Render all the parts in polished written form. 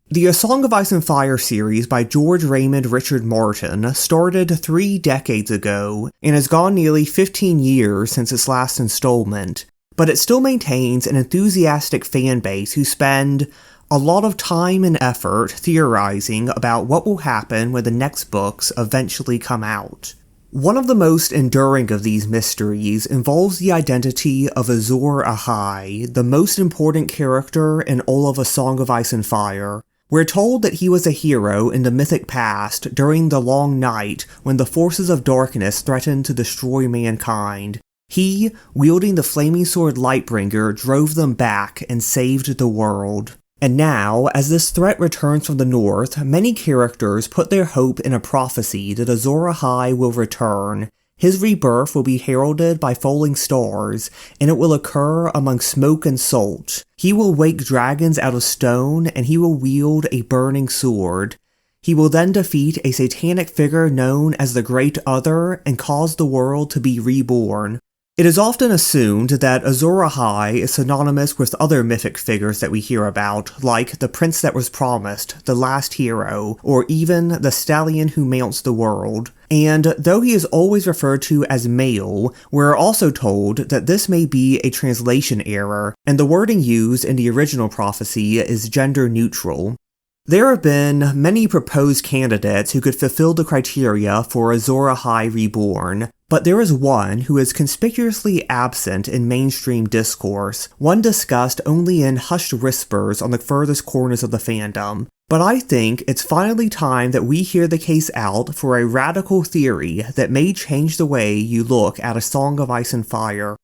The A Song of Ice and Fire series by George Raymond Richard Martin started 3 decades ago and has gone nearly 15 years since its last installment, but it still maintains an enthusiastic fan base who spend a lot of time and effort theorizing about what will happen when the next books eventually come out. One of the most enduring of these mysteries involves the identity of Azor Ahai, the most important character in all of A Song of Ice and Fire. We're told that he was a hero in the mythic past during the Long Night when the forces of darkness threatened to destroy mankind. He, wielding the flaming sword Lightbringer, drove them back and saved the world. And now, as this threat returns from the north, many characters put their hope in a prophecy that Azor Ahai will return. His rebirth will be heralded by falling stars, and it will occur among smoke and salt. He will wake dragons out of stone, and he will wield a burning sword. He will then defeat a satanic figure known as the Great Other and cause the world to be reborn. It is often assumed that Azor Ahai is synonymous with other mythic figures that we hear about, like the Prince That Was Promised, the Last Hero, or even the Stallion Who Mounts the World. And though he is always referred to as male, we're also told that this may be a translation error, and the wording used in the original prophecy is gender neutral. There have been many proposed candidates who could fulfill the criteria for Azor Ahai Reborn, but there is one who is conspicuously absent in mainstream discourse, one discussed only in hushed whispers on the furthest corners of the fandom. But I think it's finally time that we hear the case out for a radical theory that may change the way you look at A Song of Ice and Fire.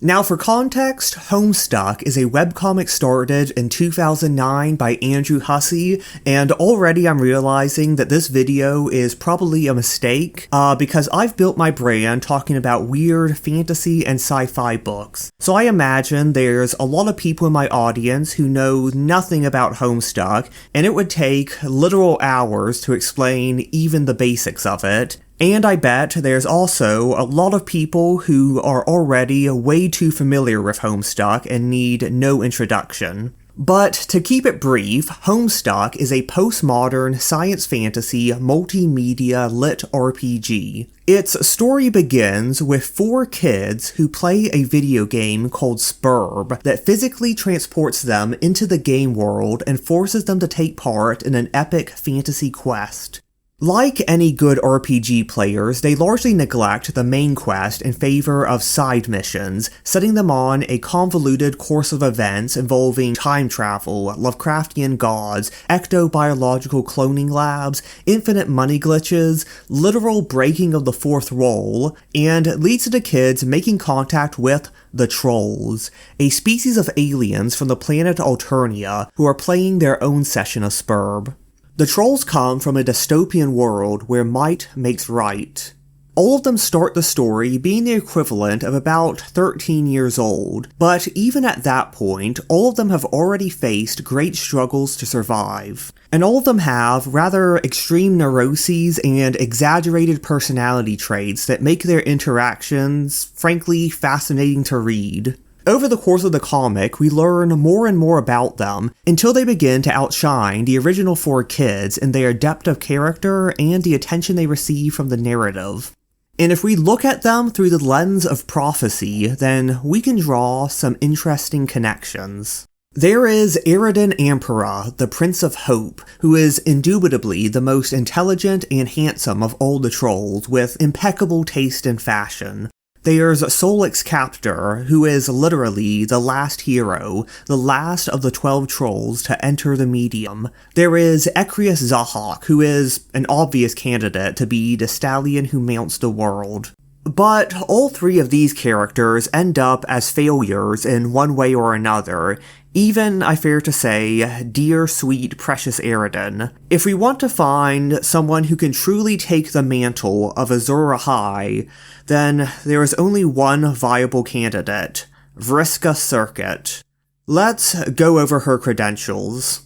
Now for context, Homestuck is a webcomic started in 2009 by Andrew Hussey, and already I'm realizing that this video is probably a mistake, because I've built my brand talking about weird fantasy and sci-fi books. So I imagine there's a lot of people in my audience who know nothing about Homestuck, and it would take literal hours to explain even the basics of it. And I bet there's also a lot of people who are already way too familiar with Homestuck and need no introduction. But to keep it brief, Homestuck is a postmodern science fantasy multimedia lit RPG. Its story begins with 4 kids who play a video game called Spurb that physically transports them into the game world and forces them to take part in an epic fantasy quest. Like any good RPG players, they largely neglect the main quest in favor of side missions, setting them on a convoluted course of events involving time travel, Lovecraftian gods, ectobiological cloning labs, infinite money glitches, literal breaking of the fourth wall, and leads to the kids making contact with the Trolls, a species of aliens from the planet Alternia who are playing their own session of Spurb. The Trolls come from a dystopian world where might makes right. All of them start the story being the equivalent of about 13 years old, but even at that point, all of them have already faced great struggles to survive. And all of them have rather extreme neuroses and exaggerated personality traits that make their interactions, frankly, fascinating to read. Over the course of the comic, we learn more and more about them, until they begin to outshine the original 4 kids in their depth of character and the attention they receive from the narrative. And if we look at them through the lens of prophecy, then we can draw some interesting connections. There is Eridan Ampera, the Prince of Hope, who is indubitably the most intelligent and handsome of all the trolls, with impeccable taste and fashion. There's Solix Captor, who is literally the last hero, the last of the 12 trolls to enter the medium. There is Ecrius Zahok, who is an obvious candidate to be the stallion who mounts the world. But all 3 of these characters end up as failures in one way or another, even, I fear to say, dear sweet precious Eridan. If we want to find someone who can truly take the mantle of Azor Ahai, then there is only one viable candidate, Vriska Circuit. Let's go over her credentials.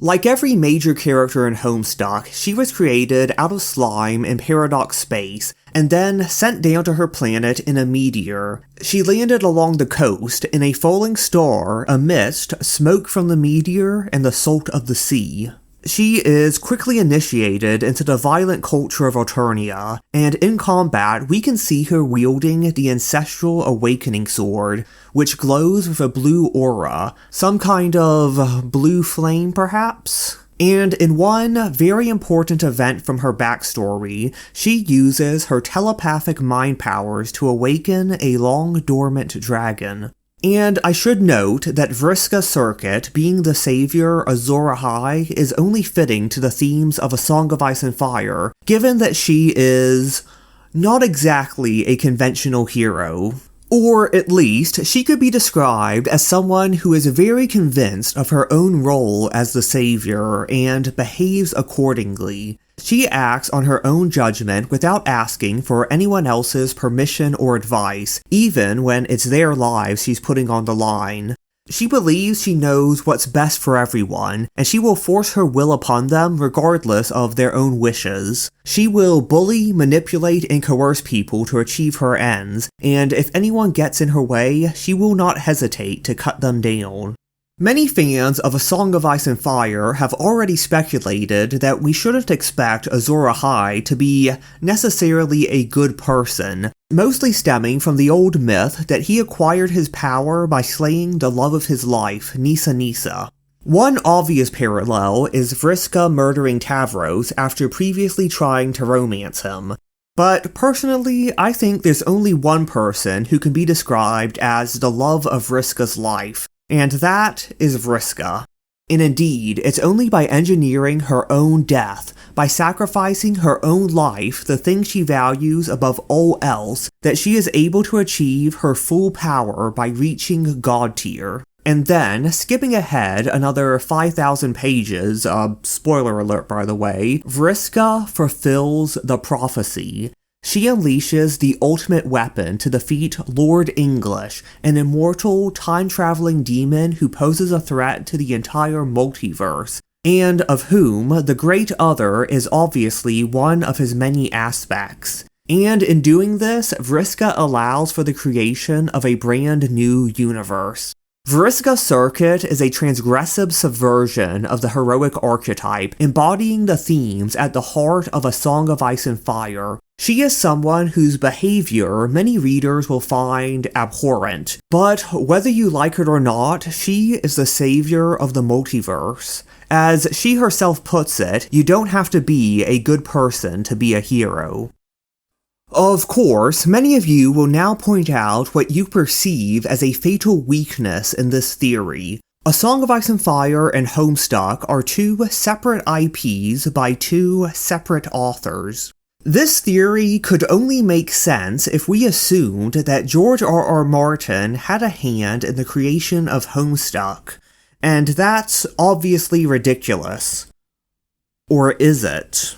Like every major character in Homestuck, she was created out of slime in Paradox Space, and then sent down to her planet in a meteor. She landed along the coast in a falling star amidst smoke from the meteor and the salt of the sea. She is quickly initiated into the violent culture of Alternia, and in combat we can see her wielding the Ancestral Awakening Sword, which glows with a blue aura, some kind of blue flame perhaps? And in one very important event from her backstory, she uses her telepathic mind powers to awaken a long-dormant dragon. And I should note that Vriska Circuit, being the savior Azor Ahai, is only fitting to the themes of A Song of Ice and Fire, given that she is not exactly a conventional hero. Or, at least, she could be described as someone who is very convinced of her own role as the savior and behaves accordingly. She acts on her own judgment without asking for anyone else's permission or advice, even when it's their lives she's putting on the line. She believes she knows what's best for everyone, and she will force her will upon them regardless of their own wishes. She will bully, manipulate, and coerce people to achieve her ends, and if anyone gets in her way, she will not hesitate to cut them down. Many fans of A Song of Ice and Fire have already speculated that we shouldn't expect Azor Ahai to be necessarily a good person, mostly stemming from the old myth that he acquired his power by slaying the love of his life, Nisa Nisa. One obvious parallel is Vriska murdering Tavros after previously trying to romance him. But personally, I think there's only one person who can be described as the love of Vriska's life, and that is Vriska. And indeed, it's only by engineering her own death, by sacrificing her own life, the thing she values above all else, that she is able to achieve her full power by reaching God tier. And then, skipping ahead another 5,000 pages, spoiler alert by the way, Vriska fulfills the prophecy. She unleashes the ultimate weapon to defeat Lord English, an immortal, time-traveling demon who poses a threat to the entire multiverse, and of whom the Great Other is obviously one of his many aspects. And in doing this, Vriska allows for the creation of a brand new universe. Vriska Circuit is a transgressive subversion of the heroic archetype, embodying the themes at the heart of A Song of Ice and Fire. She is someone whose behavior many readers will find abhorrent, but whether you like it or not, she is the savior of the multiverse. As she herself puts it, you don't have to be a good person to be a hero. Of course, many of you will now point out what you perceive as a fatal weakness in this theory. A Song of Ice and Fire and Homestuck are two separate IPs by two separate authors. This theory could only make sense if we assumed that George R.R. Martin had a hand in the creation of Homestuck, and that's obviously ridiculous. Or is it?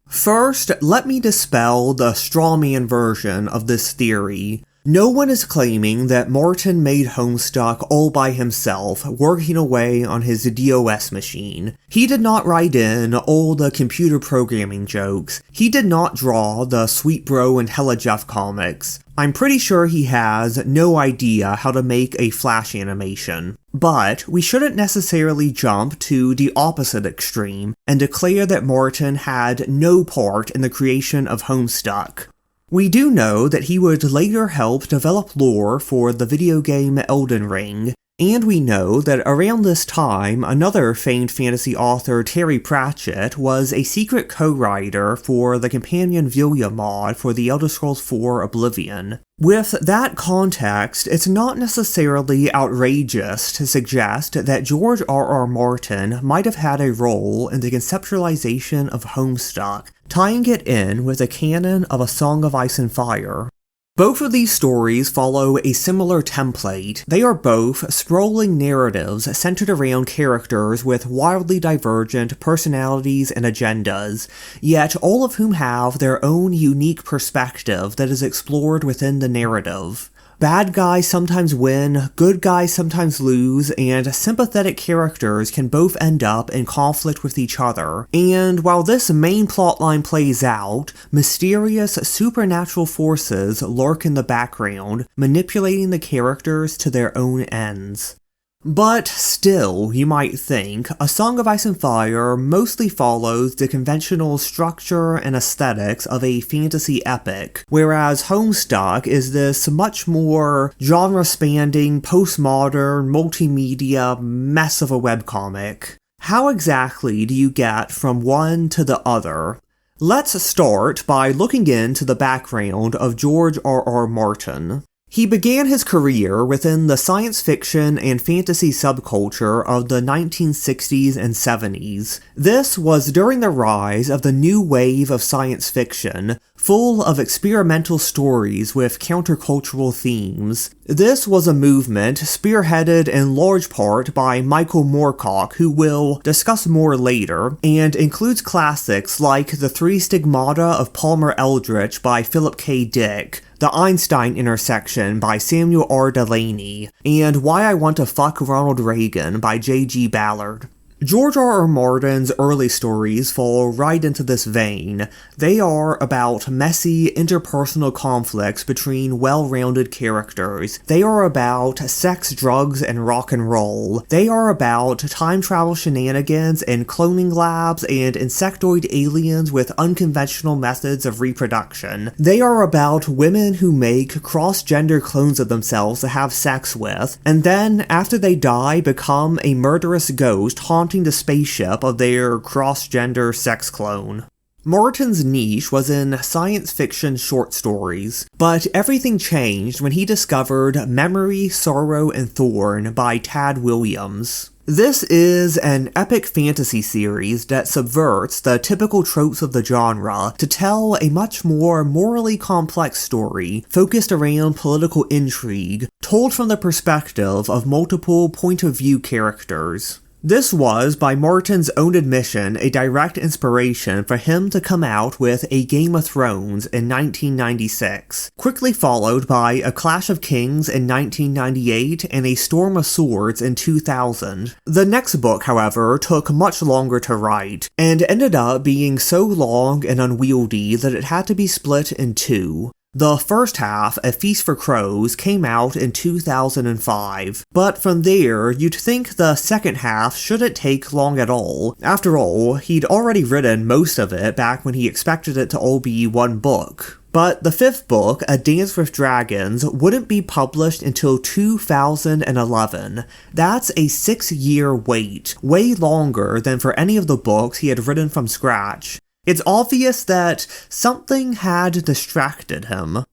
First, let me dispel the strawman version of this theory. No one is claiming that Martin made Homestuck all by himself, working away on his DOS machine. He did not write in all the computer programming jokes. He did not draw the Sweet Bro and Hella Jeff comics. I'm pretty sure he has no idea how to make a Flash animation. But we shouldn't necessarily jump to the opposite extreme and declare that Martin had no part in the creation of Homestuck. We do know that he would later help develop lore for the video game Elden Ring, and we know that around this time, another famed fantasy author, Terry Pratchett, was a secret co-writer for the companion Vilya mod for the Elder Scrolls IV Oblivion. With that context, it's not necessarily outrageous to suggest that George R.R. Martin might have had a role in the conceptualization of Homestuck, tying it in with the canon of A Song of Ice and Fire. Both of these stories follow a similar template. They are both sprawling narratives centered around characters with wildly divergent personalities and agendas, yet all of whom have their own unique perspective that is explored within the narrative. Bad guys sometimes win, good guys sometimes lose, and sympathetic characters can both end up in conflict with each other. And while this main plotline plays out, mysterious supernatural forces lurk in the background, manipulating the characters to their own ends. But still, you might think, A Song of Ice and Fire mostly follows the conventional structure and aesthetics of a fantasy epic, whereas Homestuck is this much more genre-spanning, postmodern, multimedia mess of a webcomic. How exactly do you get from one to the other? Let's start by looking into the background of George R.R. Martin. He began his career within the science fiction and fantasy subculture of the 1960s and 70s. This was during the rise of the new wave of science fiction, full of experimental stories with countercultural themes. This was a movement spearheaded in large part by Michael Moorcock, who we'll discuss more later, and includes classics like The Three Stigmata of Palmer Eldritch by Philip K. Dick, The Einstein Intersection by Samuel R. Delany, and Why I Want to Fuck Ronald Reagan by J.G. Ballard. George R.R. Martin's early stories fall right into this vein. They are about messy interpersonal conflicts between well-rounded characters. They are about sex, drugs, and rock and roll. They are about time travel shenanigans and cloning labs and insectoid aliens with unconventional methods of reproduction. They are about women who make cross-gender clones of themselves to have sex with, and then, after they die, become a murderous ghost haunting the spaceship of their cross-gender sex clone. Martin's niche was in science fiction short stories, but everything changed when he discovered Memory, Sorrow, and Thorn by Tad Williams. This is an epic fantasy series that subverts the typical tropes of the genre to tell a much more morally complex story focused around political intrigue, told from the perspective of multiple point-of-view characters. This was, by Martin's own admission, a direct inspiration for him to come out with A Game of Thrones in 1996, quickly followed by A Clash of Kings in 1998 and A Storm of Swords in 2000. The next book, however, took much longer to write, and ended up being so long and unwieldy that it had to be split in two. The first half, A Feast for Crows, came out in 2005, but from there, you'd think the second half shouldn't take long at all. After all, he'd already written most of it back when he expected it to all be one book. But the fifth book, A Dance with Dragons, wouldn't be published until 2011. That's a 6-year wait, way longer than for any of the books he had written from scratch. It's obvious that something had distracted him.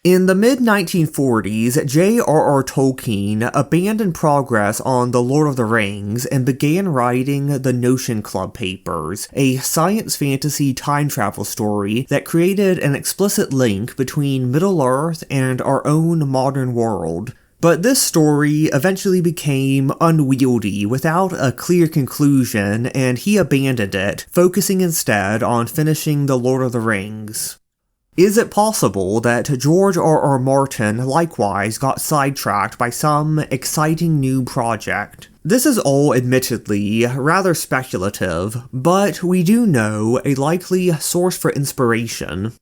In the mid-1940s, J.R.R. Tolkien abandoned progress on The Lord of the Rings and began writing the Notion Club Papers, a science fantasy time travel story that created an explicit link between Middle-earth and our own modern world. But this story eventually became unwieldy without a clear conclusion, and he abandoned it, focusing instead on finishing The Lord of the Rings. Is it possible that George R.R. Martin likewise got sidetracked by some exciting new project? This is all admittedly rather speculative, but we do know a likely source for inspiration.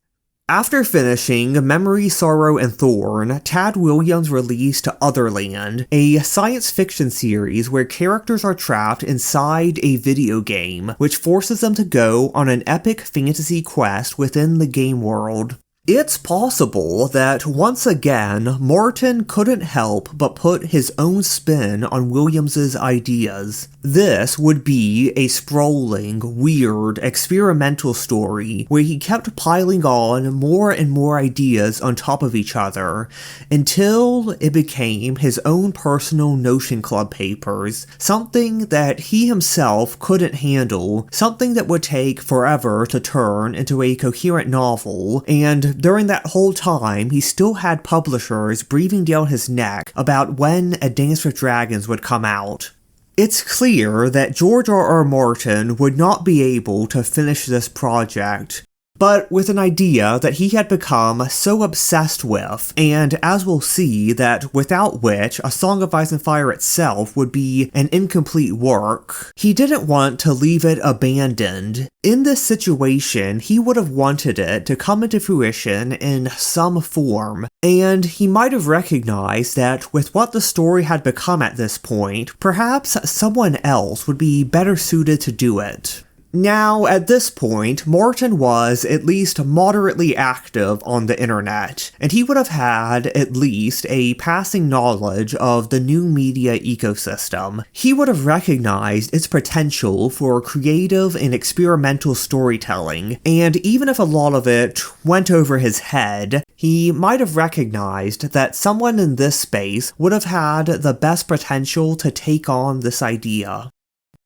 After finishing Memory, Sorrow, and Thorn, Tad Williams released Otherland, a science fiction series where characters are trapped inside a video game, which forces them to go on an epic fantasy quest within the game world. It's possible that, once again, Martin couldn't help but put his own spin on Williams's ideas. This would be a sprawling, weird, experimental story where he kept piling on more and more ideas on top of each other, until it became his own personal Notion Club Papers, something that he himself couldn't handle, something that would take forever to turn into a coherent novel, and during that whole time, he still had publishers breathing down his neck about when A Dance with Dragons would come out. It's clear that George R.R. Martin would not be able to finish this project. but with an idea that he had become so obsessed with, and as we'll see, that without which A Song of Ice and Fire itself would be an incomplete work, he didn't want to leave it abandoned. In this situation, he would have wanted it to come into fruition in some form, and he might have recognized that with what the story had become at this point, perhaps someone else would be better suited to do it. Now, at this point, Martin was at least moderately active on the internet, and he would have had at least a passing knowledge of the new media ecosystem. He would have recognized its potential for creative and experimental storytelling, and even if a lot of it went over his head, he might have recognized that someone in this space would have had the best potential to take on this idea.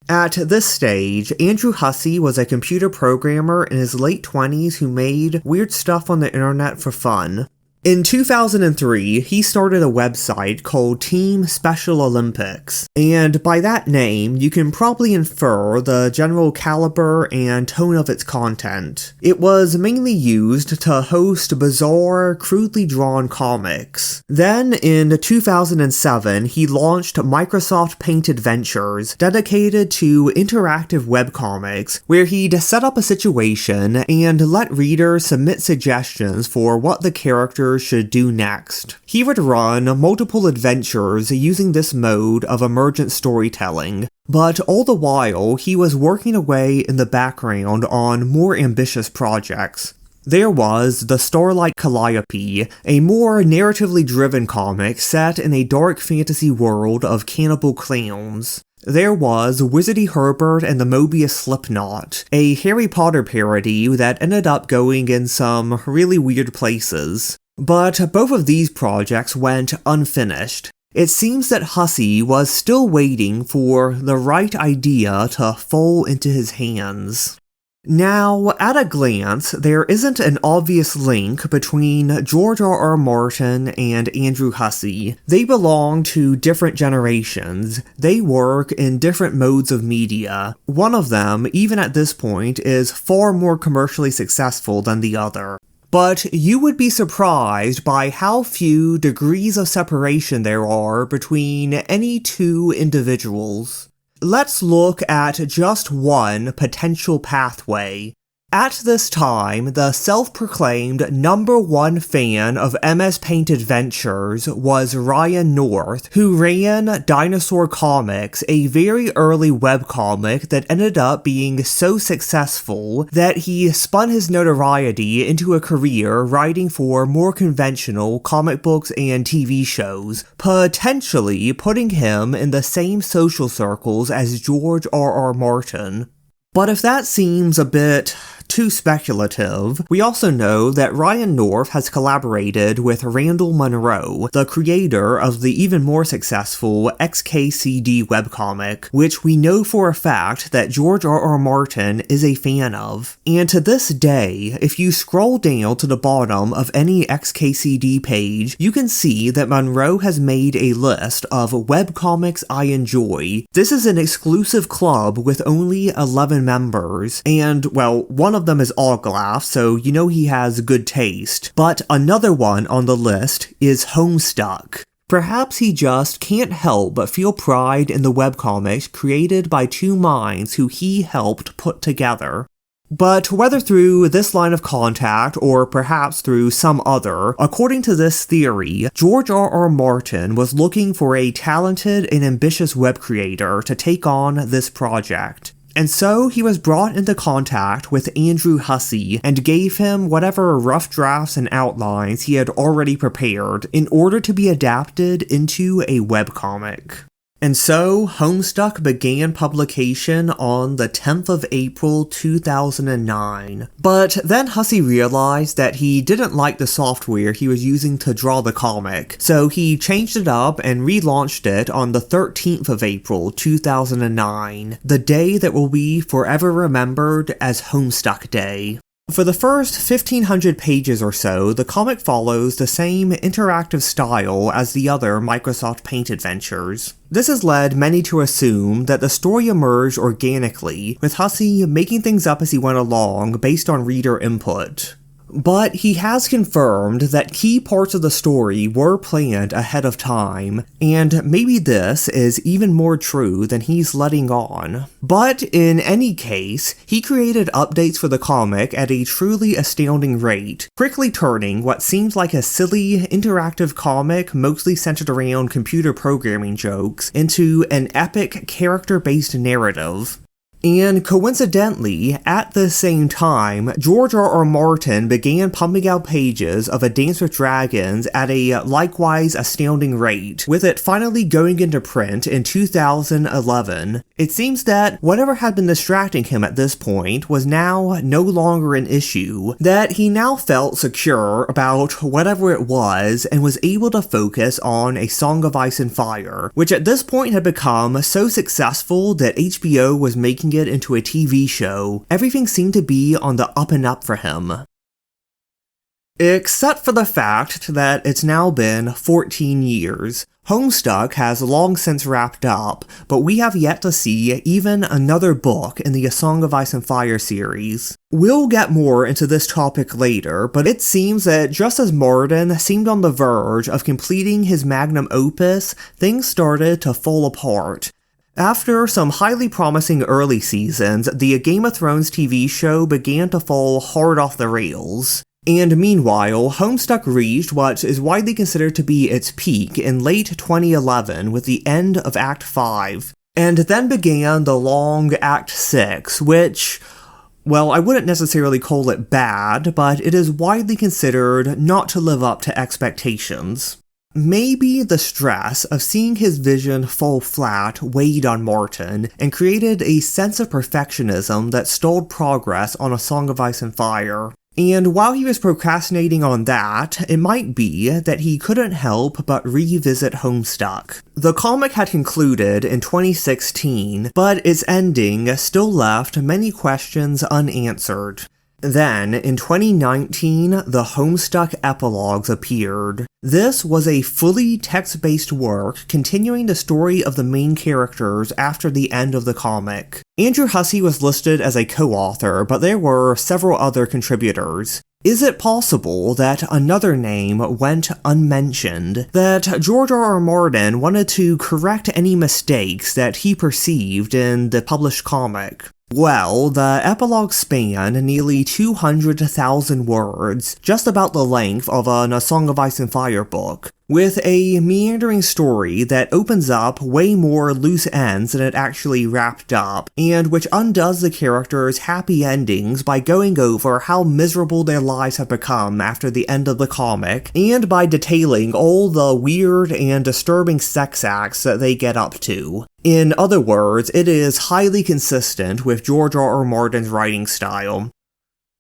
At this stage, Andrew Hussey was a computer programmer in his late 20s who made weird stuff on the internet for fun. In 2003, he started a website called Team Special Olympics, and by that name, you can probably infer the general caliber and tone of its content. It was mainly used to host bizarre, crudely drawn comics. Then, in 2007, he launched Microsoft Paint Adventures, dedicated to interactive webcomics, where he'd set up a situation and let readers submit suggestions for what the characters should do next. He would run multiple adventures using this mode of emergent storytelling, but all the while he was working away in the background on more ambitious projects. There was The Starlight Calliope, a more narratively driven comic set in a dark fantasy world of cannibal clowns. There was Wizardy Herbert and the Mobius Slipknot, a Harry Potter parody that ended up going in some really weird places. But both of these projects went unfinished. It seems that Hussey was still waiting for the right idea to fall into his hands. Now, at a glance, there isn't an obvious link between George R.R. Martin and Andrew Hussey. They belong to different generations. They work in different modes of media. One of them, even at this point, is far more commercially successful than the other. But you would be surprised by how few degrees of separation there are between any two individuals. Let's look at just one potential pathway. At this time, the self-proclaimed #1 fan of MS Paint Adventures was Ryan North, who ran Dinosaur Comics, a very early webcomic that ended up being so successful that he spun his notoriety into a career writing for more conventional comic books and TV shows, potentially putting him in the same social circles as George R.R. Martin. But if that seems a bit too speculative, we also know that Ryan North has collaborated with Randall Munroe, the creator of the even more successful XKCD webcomic, which we know for a fact that George R.R. Martin is a fan of. And to this day, if you scroll down to the bottom of any XKCD page, you can see that Munroe has made a list of webcomics I enjoy. This is an exclusive club with only 11 members, and, well, one of them is Autograph, so you know he has good taste. But another one on the list is Homestuck. Perhaps he just can't help but feel pride in the webcomics created by two minds who he helped put together. But whether through this line of contact or perhaps through some other, according to this theory, George R.R. Martin was looking for a talented and ambitious web creator to take on this project. And so he was brought into contact with Andrew Hussey and gave him whatever rough drafts and outlines he had already prepared in order to be adapted into a webcomic. And so, Homestuck began publication on the 10th of April 2009. But then Hussey realized that he didn't like the software he was using to draw the comic, so he changed it up and relaunched it on the 13th of April 2009, the day that will be forever remembered as Homestuck Day. For the first 1,500 pages or so, the comic follows the same interactive style as the other Microsoft Paint adventures. This has led many to assume that the story emerged organically, with Hussey making things up as he went along based on reader input. But he has confirmed that key parts of the story were planned ahead of time, and maybe this is even more true than he's letting on. But in any case, he created updates for the comic at a truly astounding rate, quickly turning what seems like a silly, interactive comic mostly centered around computer programming jokes into an epic, character-based narrative. And coincidentally, at the same time, George R.R. Martin began pumping out pages of A Dance with Dragons at a likewise astounding rate, with it finally going into print in 2011. It seems that whatever had been distracting him at this point was now no longer an issue, that he now felt secure about whatever it was and was able to focus on A Song of Ice and Fire, which at this point had become so successful that HBO was making it into a TV show. Everything seemed to be on the up and up for him. Except for the fact that it's now been 14 years. Homestuck has long since wrapped up, but we have yet to see even another book in the A Song of Ice and Fire series. We'll get more into this topic later, but it seems that just as Martin seemed on the verge of completing his magnum opus, things started to fall apart. After some highly promising early seasons, the Game of Thrones TV show began to fall hard off the rails. And meanwhile, Homestuck reached what is widely considered to be its peak in late 2011 with the end of Act 5. And then began the long Act 6, which, well, I wouldn't necessarily call it bad, but it is widely considered not to live up to expectations. Maybe the stress of seeing his vision fall flat weighed on Martin and created a sense of perfectionism that stalled progress on A Song of Ice and Fire. And while he was procrastinating on that, it might be that he couldn't help but revisit Homestuck. The comic had concluded in 2016, but its ending still left many questions unanswered. Then, in 2019, the Homestuck Epilogues appeared. This was a fully text-based work continuing the story of the main characters after the end of the comic. Andrew Hussey was listed as a co-author, but there were several other contributors. Is it possible that another name went unmentioned? That George R.R. Martin wanted to correct any mistakes that he perceived in the published comic? Well, the epilogue spanned nearly 200,000 words, just about the length of A Song of Ice and Fire book, with a meandering story that opens up way more loose ends than it actually wrapped up, and which undoes the characters' happy endings by going over how miserable their lives have become after the end of the comic, and by detailing all the weird and disturbing sex acts that they get up to. In other words, it is highly consistent with George R.R. Martin's writing style.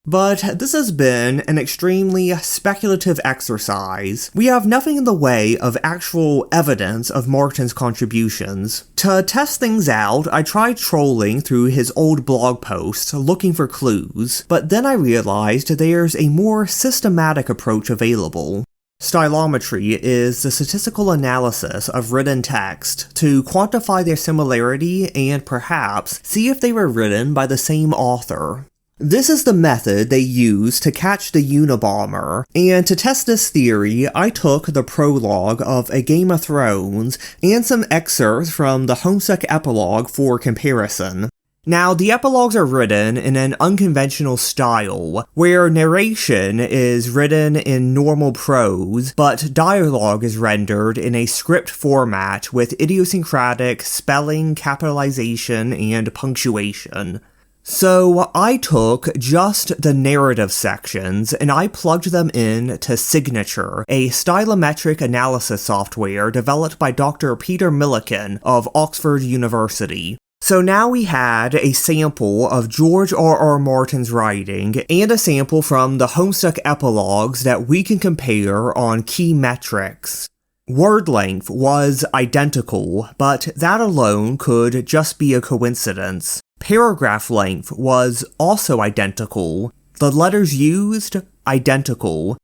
But this has been an extremely speculative exercise. We have nothing in the way of actual evidence of Martin's contributions. To test things out, I tried trolling through his old blog posts looking for clues, but then I realized there's a more systematic approach available. Stylometry is the statistical analysis of written text to quantify their similarity and perhaps see if they were written by the same author. This is the method they use to catch the Unabomber, and to test this theory, I took the prologue of A Game of Thrones and some excerpts from the Homestuck Epilogue for comparison. Now, the epilogues are written in an unconventional style, where narration is written in normal prose, but dialogue is rendered in a script format with idiosyncratic spelling, capitalization, and punctuation. So I took just the narrative sections and I plugged them in to Signature, a stylometric analysis software developed by Dr. Peter Milliken of Oxford University. So now we had a sample of George R.R. Martin's writing and a sample from the Homestuck epilogues that we can compare on key metrics. Word length was identical, but that alone could just be a coincidence. Paragraph length was also identical. The letters used, identical.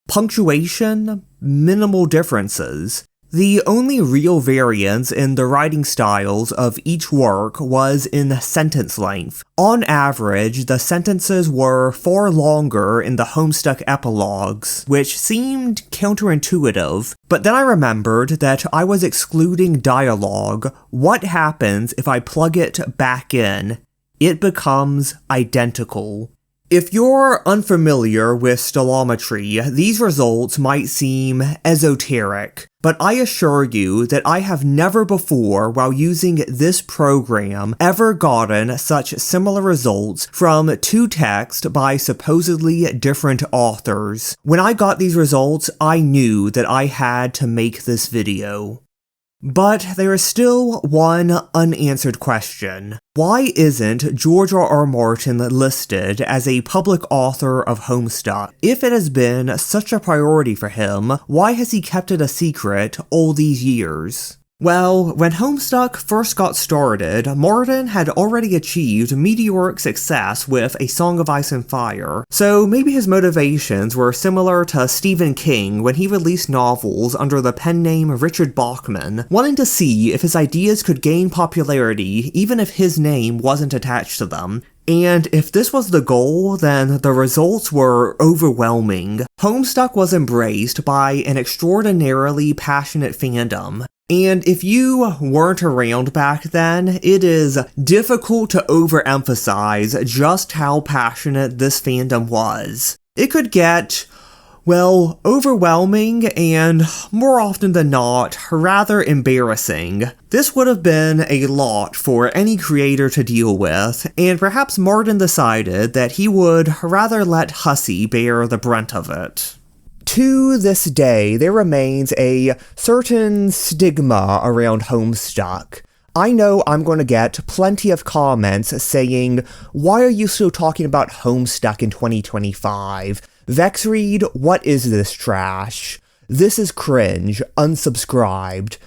Punctuation, minimal differences. The only real variance in the writing styles of each work was in sentence length. On average, the sentences were far longer in the Homestuck epilogues, which seemed counterintuitive, but then I remembered that I was excluding dialogue. What happens if I plug it back in? It becomes identical. If you're unfamiliar with stylometry, these results might seem esoteric, but I assure you that I have never before, while using this program, ever gotten such similar results from two texts by supposedly different authors. When I got these results, I knew that I had to make this video. But there is still one unanswered question. Why isn't George R.R. Martin listed as a public author of Homestuck? If it has been such a priority for him, why has he kept it a secret all these years? Well, when Homestuck first got started, Martin had already achieved meteoric success with A Song of Ice and Fire, so maybe his motivations were similar to Stephen King when he released novels under the pen name Richard Bachman, wanting to see if his ideas could gain popularity even if his name wasn't attached to them. And if this was the goal, then the results were overwhelming. Homestuck was embraced by an extraordinarily passionate fandom. And if you weren't around back then, it is difficult to overemphasize just how passionate this fandom was. It could get, well, overwhelming and, more often than not, rather embarrassing. This would have been a lot for any creator to deal with, and perhaps Martin decided that he would rather let Hussey bear the brunt of it. To this day, there remains a certain stigma around Homestuck. I know I'm going to get plenty of comments saying, why are you still talking about Homestuck in 2025? Vexread, what is this trash? This is cringe, unsubscribed.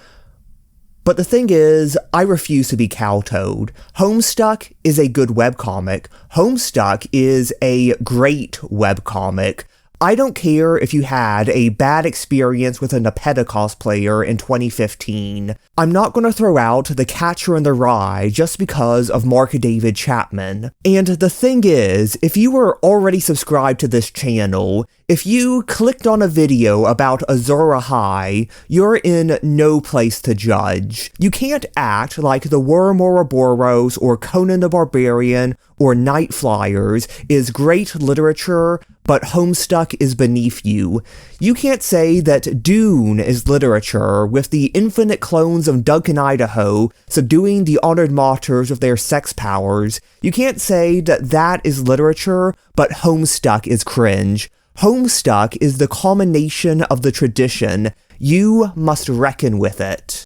But the thing is, I refuse to be kowtowed. Homestuck is a good webcomic. Homestuck is a great webcomic. I don't care if you had a bad experience with a Nepeta cosplayer in 2015. I'm not going to throw out The Catcher in the Rye just because of Mark David Chapman. And the thing is, if you were already subscribed to this channel, if you clicked on a video about Azor Ahai, you're in no place to judge. You can't act like the Worm Ouroboros or Conan the Barbarian or Night Flyers is great literature, but Homestuck is beneath you. You can't say that Dune is literature with the infinite clones of Duncan, Idaho subduing the honored martyrs of their sex powers. You can't say that that is literature, but Homestuck is cringe. Homestuck is the culmination of the tradition. You must reckon with it.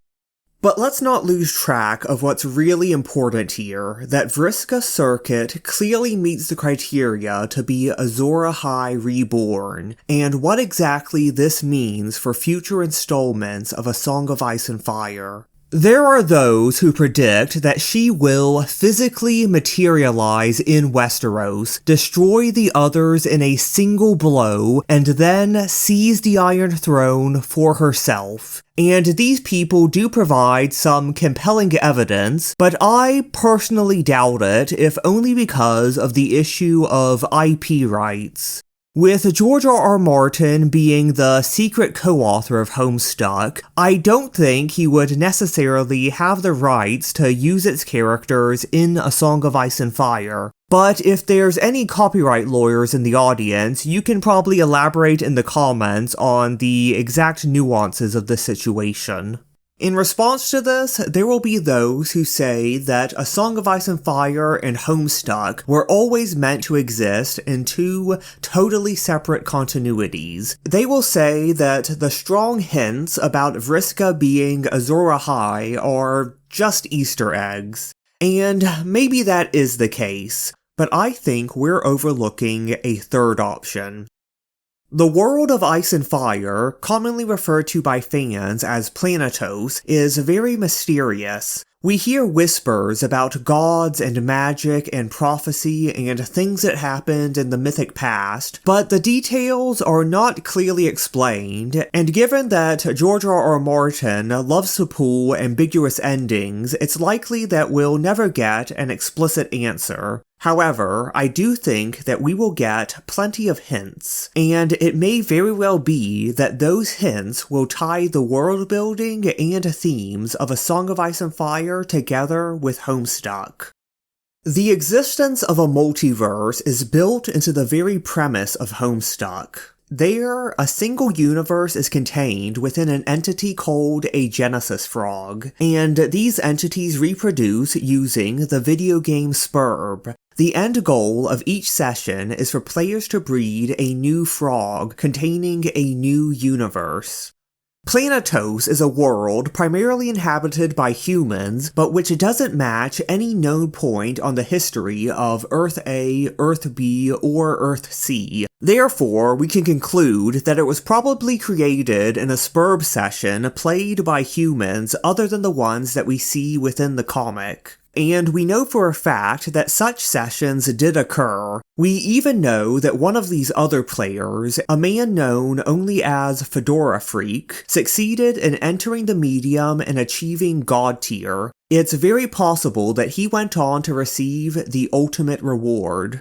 But let's not lose track of what's really important here, that Vriska Circuit clearly meets the criteria to be Azor Ahai reborn, and what exactly this means for future installments of A Song of Ice and Fire. There are those who predict that she will physically materialize in Westeros, destroy the others in a single blow, and then seize the Iron Throne for herself. And these people do provide some compelling evidence, but I personally doubt it, if only because of the issue of IP rights. With George R.R. Martin being the secret co-author of Homestuck, I don't think he would necessarily have the rights to use its characters in A Song of Ice and Fire. But if there's any copyright lawyers in the audience, you can probably elaborate in the comments on the exact nuances of the situation. In response to this, there will be those who say that A Song of Ice and Fire and Homestuck were always meant to exist in two totally separate continuities. They will say that the strong hints about Vriska being Azor Ahai are just Easter eggs. And maybe that is the case, but I think we're overlooking a third option. The world of Ice and Fire, commonly referred to by fans as Planetos, is very mysterious. We hear whispers about gods and magic and prophecy and things that happened in the mythic past, but the details are not clearly explained, and given that George R.R. Martin loves to pull ambiguous endings, it's likely that we'll never get an explicit answer. However, I do think that we will get plenty of hints, and it may very well be that those hints will tie the world building and themes of A Song of Ice and Fire together with Homestuck. The existence of a multiverse is built into the very premise of Homestuck. There, a single universe is contained within an entity called a Genesis frog, and these entities reproduce using the video game Spurb. The end goal of each session is for players to breed a new frog containing a new universe. Planetos is a world primarily inhabited by humans, but which doesn't match any known point on the history of Earth A, Earth B, or Earth C. Therefore, we can conclude that it was probably created in a Spurb session played by humans other than the ones that we see within the comic. And we know for a fact that such sessions did occur. We even know that one of these other players, a man known only as Fedora Freak, succeeded in entering the medium and achieving God tier. It's very possible that he went on to receive the ultimate reward.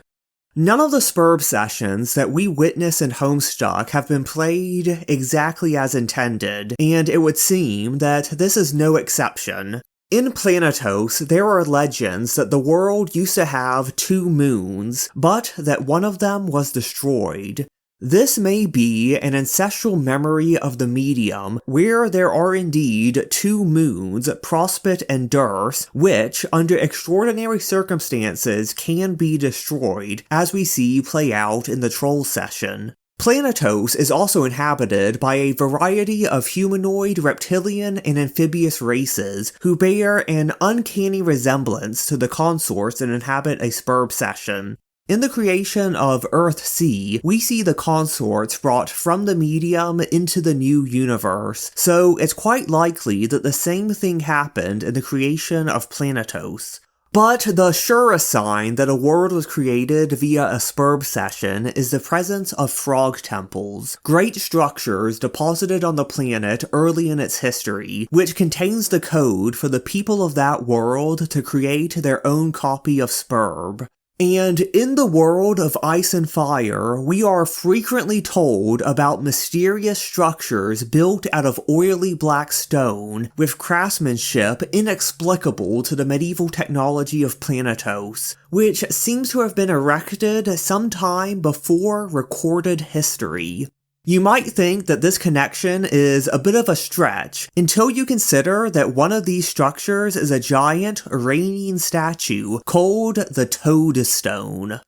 None of the Spurb sessions that we witness in Homestuck have been played exactly as intended, and it would seem that this is no exception. In Planetos, there are legends that the world used to have 2 moons, but that one of them was destroyed. This may be an ancestral memory of the medium, where there are indeed 2 moons, Prospit and Durst, which, under extraordinary circumstances, can be destroyed, as we see play out in the Troll session. Planetos is also inhabited by a variety of humanoid, reptilian, and amphibious races who bear an uncanny resemblance to the consorts that inhabit a Spurb session. In the creation of Earth-C, we see the consorts brought from the medium into the new universe, so it's quite likely that the same thing happened in the creation of Planetos. But the surest sign that a world was created via a Spurb session is the presence of frog temples, great structures deposited on the planet early in its history, which contains the code for the people of that world to create their own copy of Spurb. And in the world of Ice and Fire, we are frequently told about mysterious structures built out of oily black stone, with craftsmanship inexplicable to the medieval technology of Planetos, which seems to have been erected sometime before recorded history. You might think that this connection is a bit of a stretch, until you consider that one of these structures is a giant Iranian statue called the Toadstone.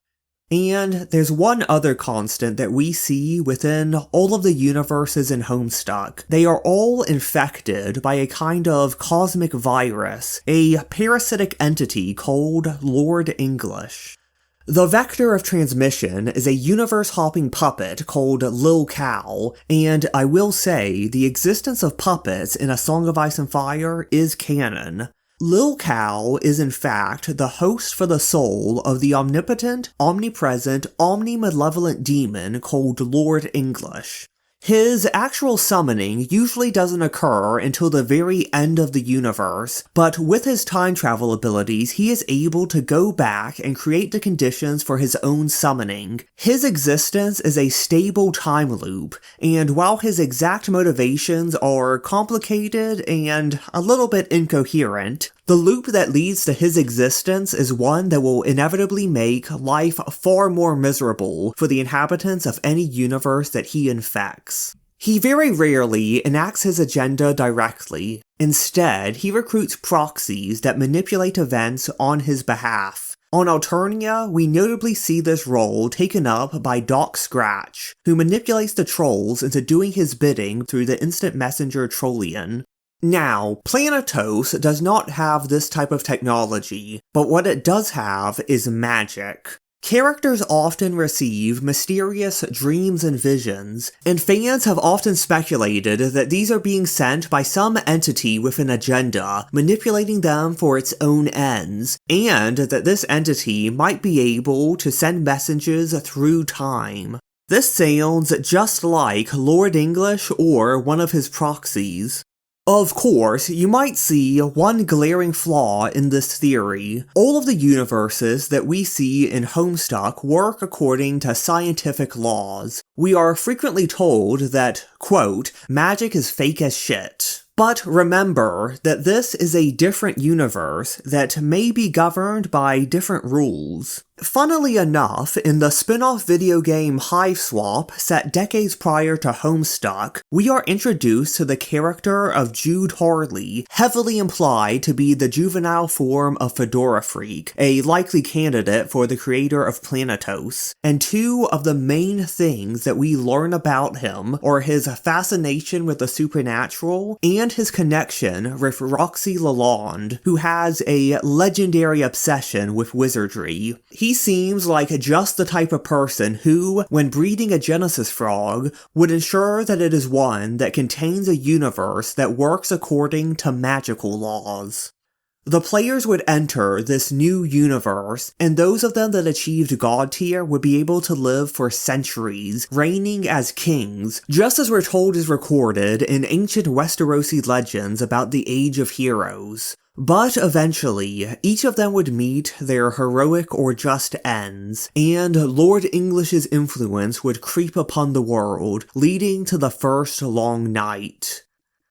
And there's one other constant that we see within all of the universes in Homestuck. They are all infected by a kind of cosmic virus, a parasitic entity called Lord English. The vector of transmission is a universe-hopping puppet called Lil Cow, and I will say the existence of puppets in A Song of Ice and Fire is canon. Lil Cow is in fact the host for the soul of the omnipotent, omnipresent, omni-malevolent demon called Lord English. His actual summoning usually doesn't occur until the very end of the universe, but with his time travel abilities, he is able to go back and create the conditions for his own summoning. His existence is a stable time loop, and while his exact motivations are complicated and a little bit incoherent, the loop that leads to his existence is one that will inevitably make life far more miserable for the inhabitants of any universe that he infects. He very rarely enacts his agenda directly. Instead, he recruits proxies that manipulate events on his behalf. On Alternia, we notably see this role taken up by Doc Scratch, who manipulates the trolls into doing his bidding through the instant messenger Trollian. Now, Planetos does not have this type of technology, but what it does have is magic. Characters often receive mysterious dreams and visions, and fans have often speculated that these are being sent by some entity with an agenda, manipulating them for its own ends, and that this entity might be able to send messages through time. This sounds just like Lord English or one of his proxies. Of course, you might see one glaring flaw in this theory. All of the universes that we see in Homestuck work according to scientific laws. We are frequently told that, quote, magic is fake as shit. But remember that this is a different universe that may be governed by different rules. Funnily enough, in the spin-off video game Hive Swap, set decades prior to Homestuck, we are introduced to the character of Jude Harley, heavily implied to be the juvenile form of Fedora Freak, a likely candidate for the creator of Planetos. And two of the main things that we learn about him are his fascination with the supernatural and his connection with Roxy Lalonde, who has a legendary obsession with wizardry. He seems like just the type of person who, when breeding a Genesis frog, would ensure that it is one that contains a universe that works according to magical laws. The players would enter this new universe, and those of them that achieved God tier would be able to live for centuries, reigning as kings, just as we're told is recorded in ancient Westerosi legends about the Age of Heroes. But eventually, each of them would meet their heroic or just ends, and Lord English's influence would creep upon the world, leading to the First Long Night.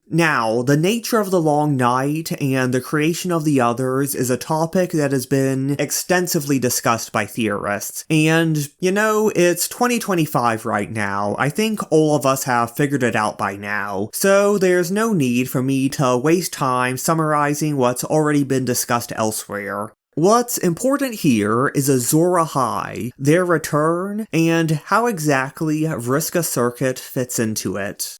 Now, the nature of the Long Night and the creation of the others is a topic that has been extensively discussed by theorists, and, it's 2025 right now. I think all of us have figured it out by now, so there's no need for me to waste time summarizing what's already been discussed elsewhere. What's important here is Azor Ahai, their return, and how exactly Vriska Circuit fits into it.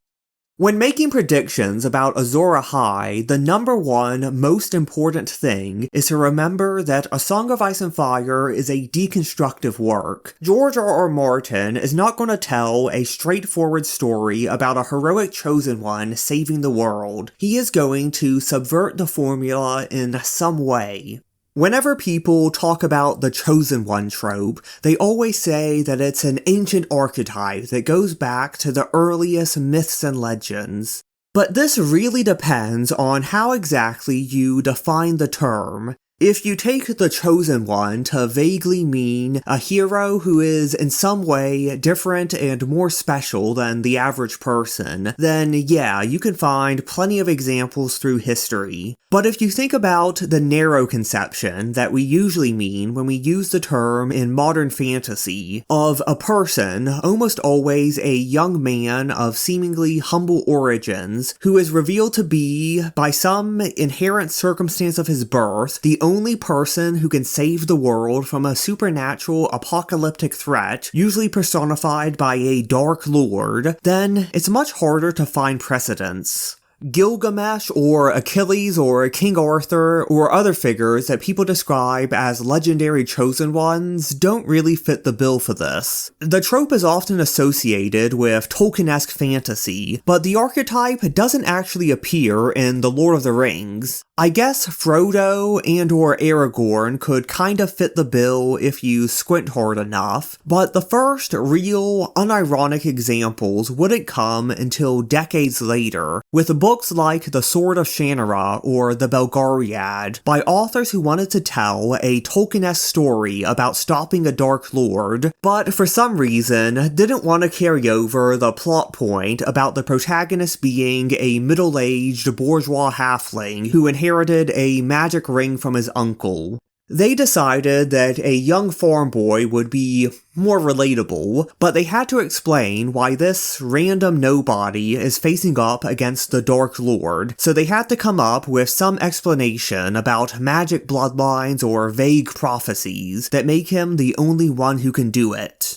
When making predictions about Azor Ahai, the number one most important thing is to remember that A Song of Ice and Fire is a deconstructive work. George R.R. Martin is not going to tell a straightforward story about a heroic chosen one saving the world. He is going to subvert the formula in some way. Whenever people talk about the chosen one trope, they always say that it's an ancient archetype that goes back to the earliest myths and legends. But this really depends on how exactly you define the term. If you take the chosen one to vaguely mean a hero who is in some way different and more special than the average person, then yeah, you can find plenty of examples through history. But if you think about the narrow conception that we usually mean when we use the term in modern fantasy, of a person, almost always a young man of seemingly humble origins, who is revealed to be, by some inherent circumstance of his birth, the only person who can save the world from a supernatural apocalyptic threat, usually personified by a Dark Lord, then it's much harder to find precedents. Gilgamesh or Achilles or King Arthur or other figures that people describe as legendary chosen ones don't really fit the bill for this. The trope is often associated with Tolkien-esque fantasy, but the archetype doesn't actually appear in The Lord of the Rings. I guess Frodo and or Aragorn could kind of fit the bill if you squint hard enough, but the first real, unironic examples wouldn't come until decades later, with books like The Sword of Shannara or The Belgariad by authors who wanted to tell a Tolkien-esque story about stopping a Dark Lord, but for some reason didn't want to carry over the plot point about the protagonist being a middle-aged bourgeois halfling who inherited a magic ring from his uncle. They decided that a young farm boy would be more relatable, but they had to explain why this random nobody is facing up against the Dark Lord, so they had to come up with some explanation about magic bloodlines or vague prophecies that make him the only one who can do it.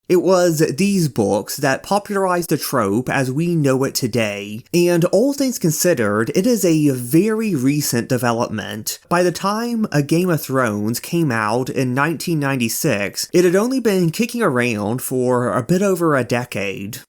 It was these books that popularized the trope as we know it today, and all things considered, it is a very recent development. By the time A Game of Thrones came out in 1996, it had only been kicking around for a bit over a decade.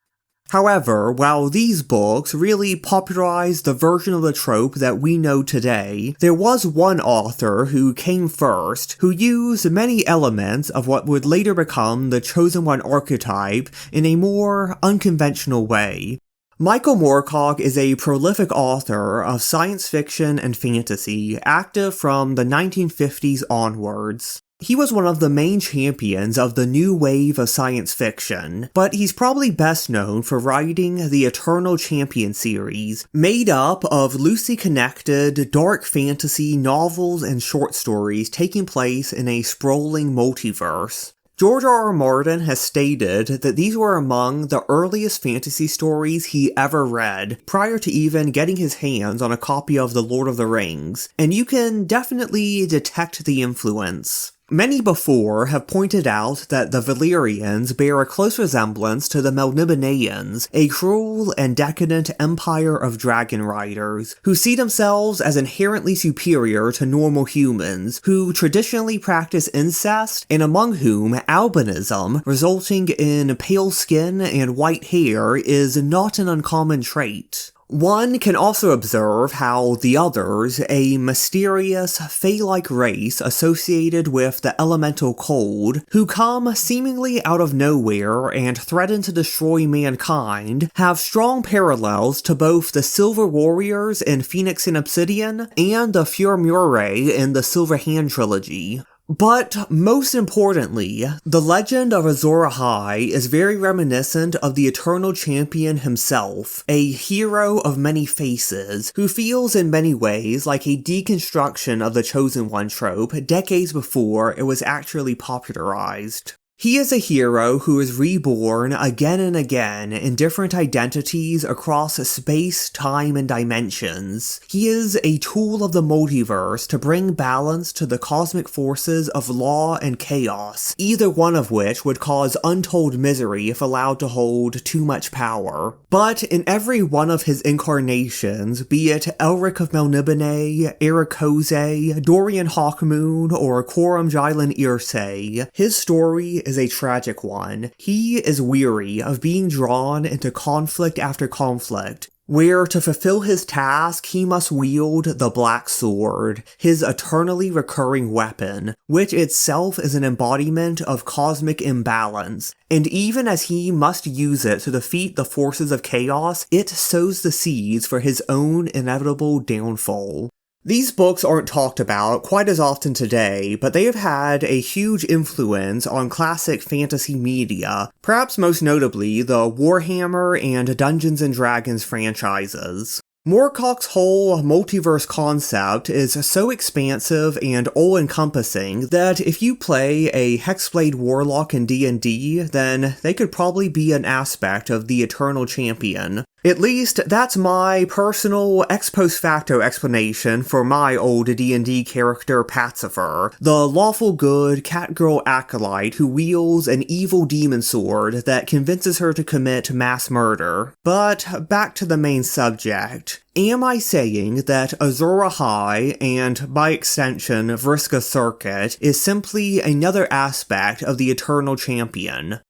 However, while these books really popularized the version of the trope that we know today, there was one author who came first, who used many elements of what would later become the Chosen One archetype in a more unconventional way. Michael Moorcock is a prolific author of science fiction and fantasy, active from the 1950s onwards. He was one of the main champions of the new wave of science fiction, but he's probably best known for writing the Eternal Champion series, made up of loosely connected, dark fantasy novels and short stories taking place in a sprawling multiverse. George R.R. Martin has stated that these were among the earliest fantasy stories he ever read, prior to even getting his hands on a copy of The Lord of the Rings, and you can definitely detect the influence. Many before have pointed out that the Valyrians bear a close resemblance to the Melnibonéans, a cruel and decadent empire of dragon riders, who see themselves as inherently superior to normal humans, who traditionally practice incest, and among whom albinism, resulting in pale skin and white hair, is not an uncommon trait. One can also observe how the others, a mysterious, fae-like race associated with the elemental cold, who come seemingly out of nowhere and threaten to destroy mankind, have strong parallels to both the Silver Warriors in Phoenix and Obsidian and the Furmure in the Silver Hand trilogy. But, most importantly, the legend of Azor Ahai is very reminiscent of the Eternal Champion himself, a hero of many faces, who feels in many ways like a deconstruction of the Chosen One trope decades before it was actually popularized. He is a hero who is reborn again and again in different identities across space, time, and dimensions. He is a tool of the multiverse to bring balance to the cosmic forces of law and chaos, either one of which would cause untold misery if allowed to hold too much power. But in every one of his incarnations, be it Elric of Melniboné, Erikoze, Dorian Hawkmoon, or Quorum Jylan Irsay, his story is a tragic one. He is weary of being drawn into conflict after conflict, where to fulfill his task he must wield the Black Sword, his eternally recurring weapon, which itself is an embodiment of cosmic imbalance, and even as he must use it to defeat the forces of chaos, it sows the seeds for his own inevitable downfall. These books aren't talked about quite as often today, but they have had a huge influence on classic fantasy media, perhaps most notably the Warhammer and Dungeons & Dragons franchises. Moorcock's whole multiverse concept is so expansive and all-encompassing that if you play a Hexblade Warlock in D&D, then they could probably be an aspect of the Eternal Champion. At least, that's my personal ex post facto explanation for my old D&D character Pacifer, the lawful good catgirl acolyte who wields an evil demon sword that convinces her to commit mass murder. But back to the main subject. Am I saying that Azor Ahai, and by extension Vriska Circuit, is simply another aspect of the Eternal Champion?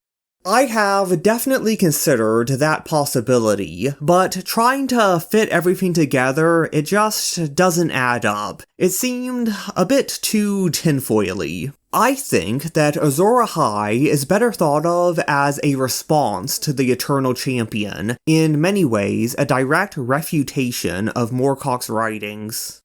I have definitely considered that possibility, but trying to fit everything together, it just doesn't add up. It seemed a bit too tinfoily. I think that Azor Ahai is better thought of as a response to the Eternal Champion, in many ways a direct refutation of Moorcock's writings.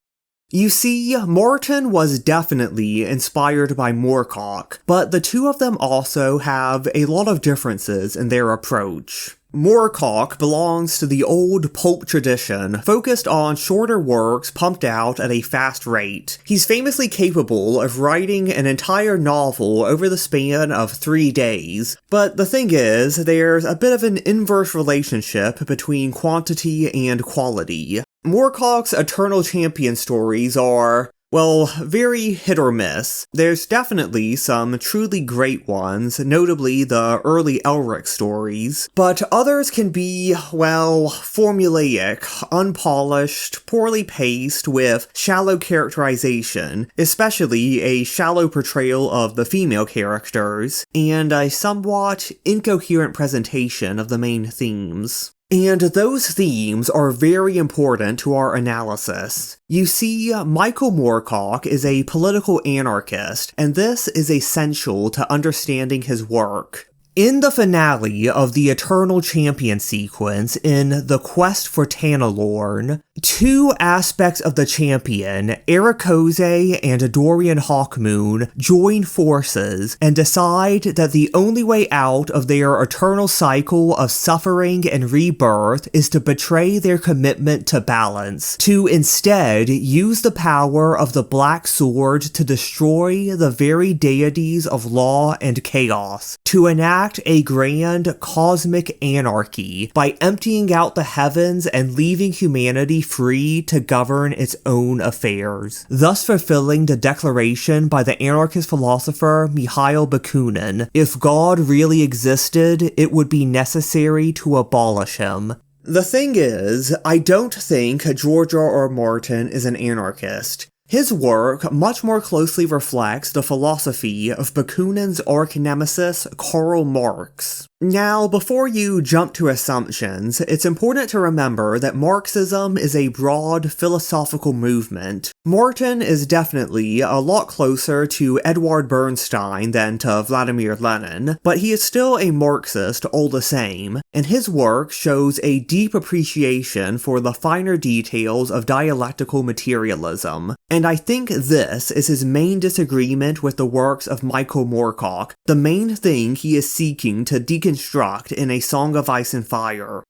You see, Martin was definitely inspired by Moorcock, but the two of them also have a lot of differences in their approach. Moorcock belongs to the old pulp tradition, focused on shorter works pumped out at a fast rate. He's famously capable of writing an entire novel over the span of 3 days, but the thing is, there's a bit of an inverse relationship between quantity and quality. Moorcock's Eternal Champion stories are, Well, very hit or miss. There's definitely some truly great ones, notably the early Elric stories, but others can be, well, formulaic, unpolished, poorly paced, with shallow characterization, especially a shallow portrayal of the female characters, and a somewhat incoherent presentation of the main themes. And those themes are very important to our analysis. You see, Michael Moorcock is a political anarchist, and this is essential to understanding his work. In the finale of the Eternal Champion sequence in The Quest for Tanalorn, two aspects of the champion, Erikoze and Dorian Hawkmoon, join forces and decide that the only way out of their eternal cycle of suffering and rebirth is to betray their commitment to balance, to instead use the power of the Black Sword to destroy the very deities of law and chaos, to enact a grand cosmic anarchy by emptying out the heavens and leaving humanity free to govern its own affairs, thus fulfilling the declaration by the anarchist philosopher Mikhail Bakunin: if God really existed, it would be necessary to abolish him. The thing is, I don't think George R.R. Martin is an anarchist. His work much more closely reflects the philosophy of Bakunin's arch-nemesis Karl Marx. Now, before you jump to assumptions, it's important to remember that Marxism is a broad philosophical movement. Martin is definitely a lot closer to Edward Bernstein than to Vladimir Lenin, but he is still a Marxist all the same, and his work shows a deep appreciation for the finer details of dialectical materialism. And I think this is his main disagreement with the works of Michael Moorcock, the main thing he is seeking to deconstruct in A Song of Ice and Fire.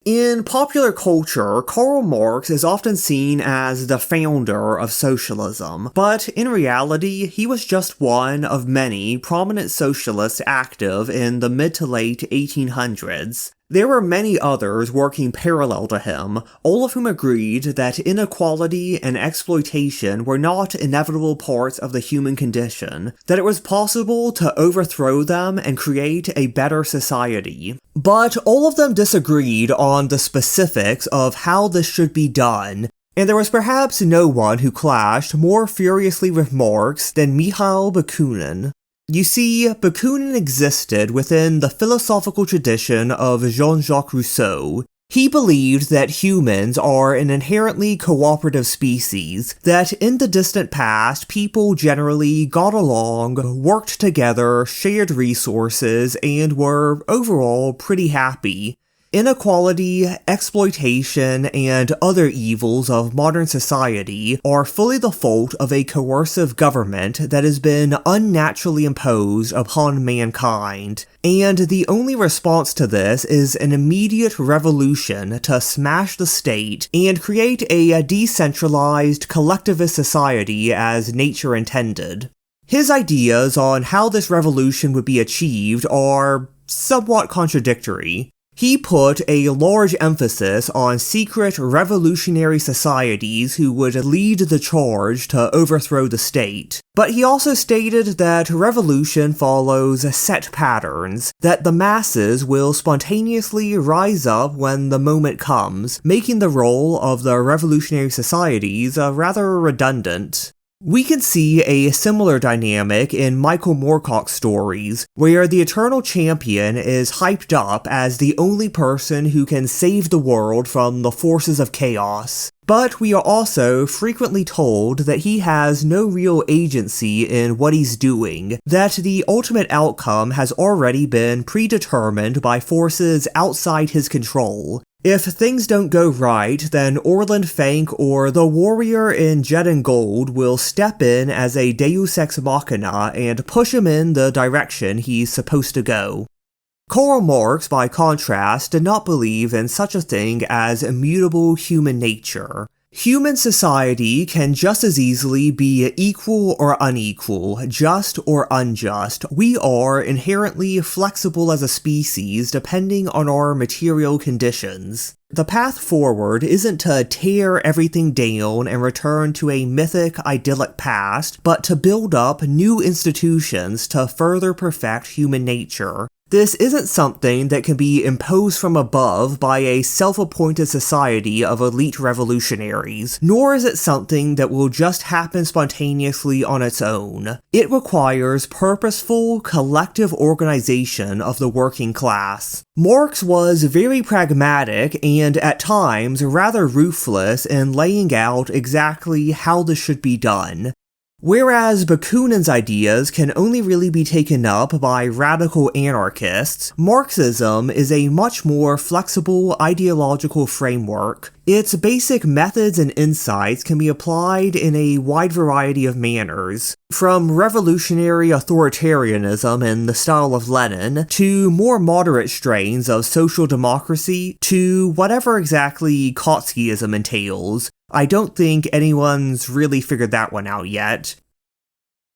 In popular culture, Karl Marx is often seen as the founder of socialism, but in reality, he was just one of many prominent socialists active in the mid to late 1800s. There were many others working parallel to him, all of whom agreed that inequality and exploitation were not inevitable parts of the human condition, that it was possible to overthrow them and create a better society. But all of them disagreed on the specifics of how this should be done, and there was perhaps no one who clashed more furiously with Marx than Mikhail Bakunin. You see, Bakunin existed within the philosophical tradition of Jean-Jacques Rousseau. He believed that humans are an inherently cooperative species, that in the distant past, people generally got along, worked together, shared resources, and were overall pretty happy. Inequality, exploitation, and other evils of modern society are fully the fault of a coercive government that has been unnaturally imposed upon mankind, and the only response to this is an immediate revolution to smash the state and create a decentralized, collectivist society as nature intended. His ideas on how this revolution would be achieved are somewhat contradictory. He put a large emphasis on secret revolutionary societies who would lead the charge to overthrow the state. But he also stated that revolution follows set patterns, that the masses will spontaneously rise up when the moment comes, making the role of the revolutionary societies rather redundant. We can see a similar dynamic in Michael Moorcock's stories, where the Eternal Champion is hyped up as the only person who can save the world from the forces of chaos. But we are also frequently told that he has no real agency in what he's doing, that the ultimate outcome has already been predetermined by forces outside his control. If things don't go right, then Orland Fank or the warrior in Jet and Gold will step in as a deus ex machina and push him in the direction he's supposed to go. Karl Marx, by contrast, did not believe in such a thing as immutable human nature. Human society can just as easily be equal or unequal, just or unjust. We are inherently flexible as a species depending on our material conditions. The path forward isn't to tear everything down and return to a mythic, idyllic past, but to build up new institutions to further perfect human nature. This isn't something that can be imposed from above by a self-appointed society of elite revolutionaries, nor is it something that will just happen spontaneously on its own. It requires purposeful, collective organization of the working class. Marx was very pragmatic and, at times, rather ruthless in laying out exactly how this should be done. Whereas Bakunin's ideas can only really be taken up by radical anarchists, Marxism is a much more flexible ideological framework. Its basic methods and insights can be applied in a wide variety of manners, from revolutionary authoritarianism in the style of Lenin, to more moderate strains of social democracy, to whatever exactly Trotskyism entails. I don't think anyone's really figured that one out yet.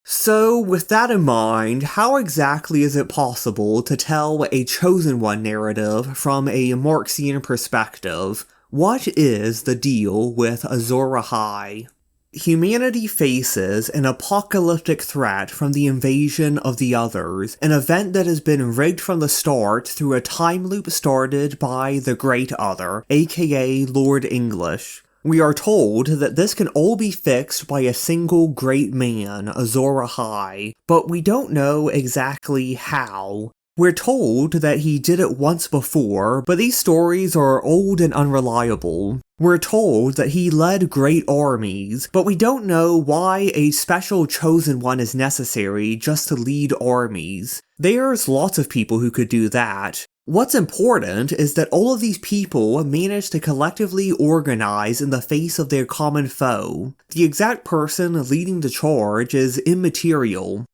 So, with that in mind, how exactly is it possible to tell a chosen one narrative from a Marxian perspective? What is the deal with Azor Ahai? Humanity faces an apocalyptic threat from the invasion of the others, an event that has been rigged from the start through a time loop started by the Great Other, aka Lord English. We are told that this can all be fixed by a single great man, Azor Ahai, but we don't know exactly how. We're told that he did it once before, but these stories are old and unreliable. We're told that he led great armies, but we don't know why a special chosen one is necessary just to lead armies. There's lots of people who could do that. What's important is that all of these people manage to collectively organize in the face of their common foe. The exact person leading the charge is immaterial.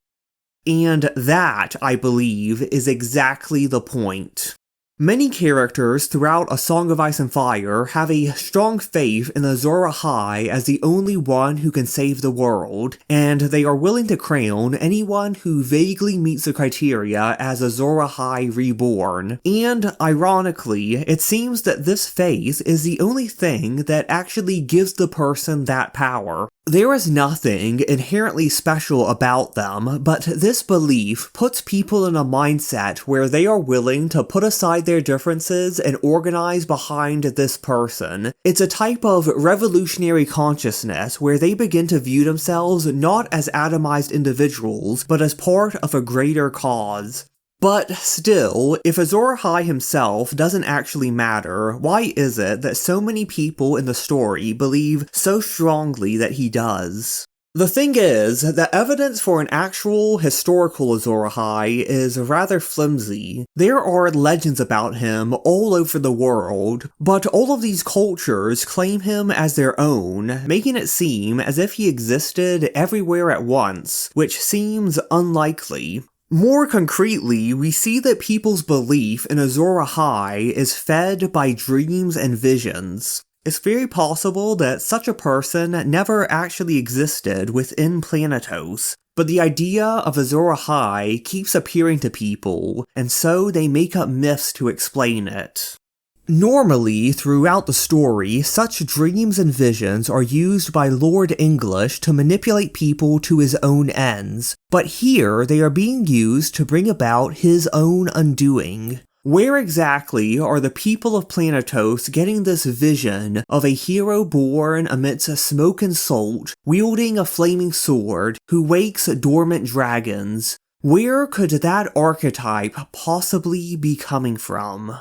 And that, I believe, is exactly the point. Many characters throughout A Song of Ice and Fire have a strong faith in Azor Ahai as the only one who can save the world, and they are willing to crown anyone who vaguely meets the criteria as Azor Ahai reborn. And, ironically, it seems that this faith is the only thing that actually gives the person that power. There is nothing inherently special about them, but this belief puts people in a mindset where they are willing to put aside their differences and organize behind this person. It's a type of revolutionary consciousness where they begin to view themselves not as atomized individuals, but as part of a greater cause. But still, if Azor Ahai himself doesn't actually matter, why is it that so many people in the story believe so strongly that he does? The thing is, the evidence for an actual historical Azor Ahai is rather flimsy. There are legends about him all over the world, but all of these cultures claim him as their own, making it seem as if he existed everywhere at once, which seems unlikely. More concretely, we see that people's belief in Azor Ahai is fed by dreams and visions. It's very possible that such a person never actually existed within Planetos, but the idea of Azor Ahai keeps appearing to people, and so they make up myths to explain it. Normally, throughout the story, such dreams and visions are used by Lord English to manipulate people to his own ends, but here they are being used to bring about his own undoing. Where exactly are the people of Planetos getting this vision of a hero born amidst smoke and salt, wielding a flaming sword, who wakes dormant dragons? Where could that archetype possibly be coming from?